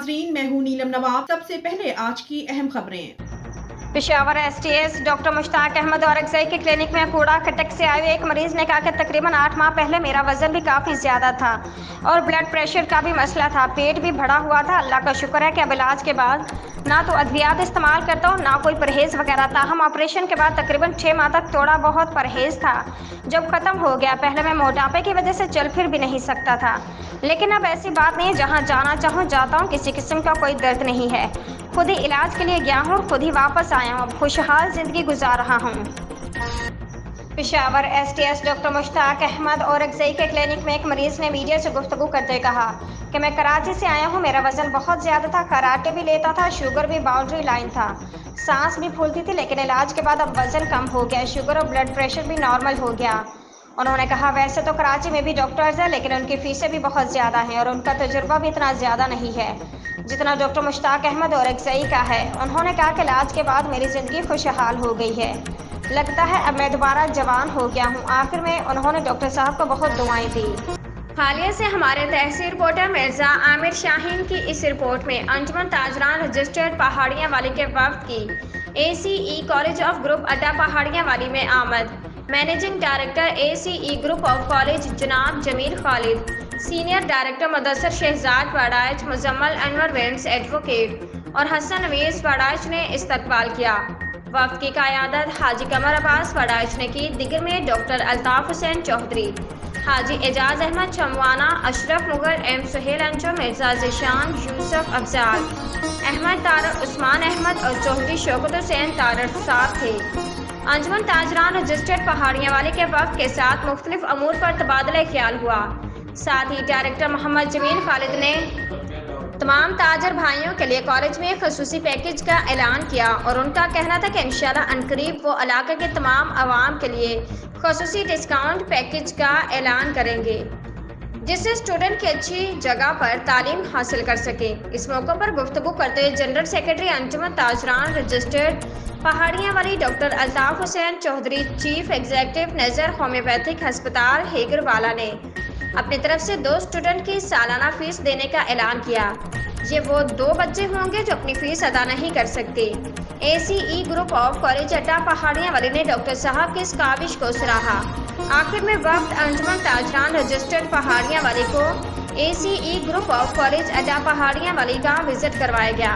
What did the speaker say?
नाजरीन, मैं हूँ नीलम नवाब। सबसे पहले आज की अहम खबरें। पेशावर एसटीएस डॉक्टर मुश्ताक अहमद और अक्सई के क्लिनिक में कूड़ा कटक से आए एक मरीज ने कहा कि तकरीबन 8 माह पहले मेरा वजन भी काफ़ी ज़्यादा था और ब्लड प्रेशर का भी मसला था, पेट भी बढ़ा हुआ था। अल्लाह का शुक्र है कि अब इलाज के बाद ना तो अद्वियात इस्तेमाल करता हूँ ना कोई परहेज़ वगैरह था। हम ऑपरेशन के बाद तकरीबन 6 माह तक थोड़ा बहुत परहेज़ था, जब ख़त्म हो गया। पहले मैं मोटापे की वजह से चल फिर भी नहीं सकता था, लेकिन अब ऐसी बात नहीं है। जहाँ जाना चाहूँ जाता हूँ, किसी किस्म का कोई दर्द नहीं है। खुद ही इलाज के लिए गया हूँ और खुद ही वापस आया हूँ। खुशहाल ज़िंदगी गुजार रहा हूँ। पेशावर एसटीएस डॉक्टर मुश्ताक अहमद और अक्सई के क्लिनिक में एक मरीज़ ने मीडिया से गुफ्तगू करते कहा कि मैं कराची से आया हूँ, मेरा वज़न बहुत ज़्यादा था, कराटे भी लेता था, शुगर भी बाउंड्री लाइन था, सांस भी फूलती थी, लेकिन इलाज के बाद अब वज़न कम हो गया, शुगर और ब्लड प्रेशर भी नॉर्मल हो गया। उन्होंने कहा वैसे तो कराची में भी डॉक्टर्स हैं, लेकिन उनकी फ़ीसें भी बहुत ज़्यादा हैं और उनका तजुर्बा भी इतना ज़्यादा नहीं है जितना डॉक्टर मुश्ताक अहमद और अक्सई का है। उन्होंने कहा कि इलाज के बाद मेरी ज़िंदगी खुशहाल हो गई है, लगता है अब मैं दोबारा जवान हो गया हूँ। आखिर में उन्होंने डॉक्टर साहब को बहुत दुआएं दी। हालिया से हमारे तहसील रिपोर्टर मिर्ज़ा आमिर शाहीन की इस रिपोर्ट में अंजुमन ताजरान रजिस्टर्ड पहाड़ियाँ वाली के वक्त की ACE कॉलेज ऑफ ग्रुप अड्डा पहाड़ियाँ वाली में आमद। Managing director ACE group of college जनाब जमील खालिद, सीनियर डायरेक्टर मुदस्सर शहजाद वाडाइच, मुजम्मल अनवर विम्स एडवोकेट और हसन अवीस वाडाइच ने इस्तकबाल किया। वक्त की क़यादत हाजी कमर अब्बास वाडाइच ने की। दिगर में डॉक्टर अल्ताफ हुसैन चौधरी, हाजी एजाज अहमद चमवाना, अशरफ मुगल, एम सुहेल अंजुम, मिर्ज़ा ज़ीशान, यूसुफ अफजाल, अहमद तारर, उस्मान अहमद और चौधरी शौकत हुसैन तारर साथ थे। अंजुमन ताजरान रजिस्टर्ड पहाड़ियाँ वाले के वक्त के साथ मुख्तलिफ अमूर पर तबादला ख्याल हुआ। साथ ही डायरेक्टर मोहम्मद जमील खालिद ने तमाम ताजर भाइयों के लिए कॉलेज में खसूसी पैकेज का ऐलान किया और उनका कहना था कि इंशाअल्लाह अनकरीब वो इलाके के तमाम आवाम के लिए खसूसी डिस्काउंट पैकेज का ऐलान करेंगे, जिससे स्टूडेंट की अच्छी जगह पर तालीम हासिल कर सके। इस मौके पर गुफ्तगू करते हुए general secretary Anjuman Tajiran registered Paharianwali doctor Altaf Hussain Chaudhry, chief executive Nazar homeopathic अस्पताल हेगरवाला ने अपनी तरफ से 2 स्टूडेंट की सालाना फीस देने का ऐलान किया। ये वो 2 बच्चे होंगे जो अपनी फीस अदा नहीं कर सकते। ACE ग्रुप ऑफ कॉलेज अड्डा पहाड़ियाँ वाली ने डॉक्टर साहब की इस काविश को सराहा। आखिर में वक्त अंजुमन ताजरान रजिस्टर्ड पहाड़ियाँ वाली को ACE ग्रुप ऑफ कॉलेज अड्डा पहाड़ियाँ वाली का विजिट करवाया गया।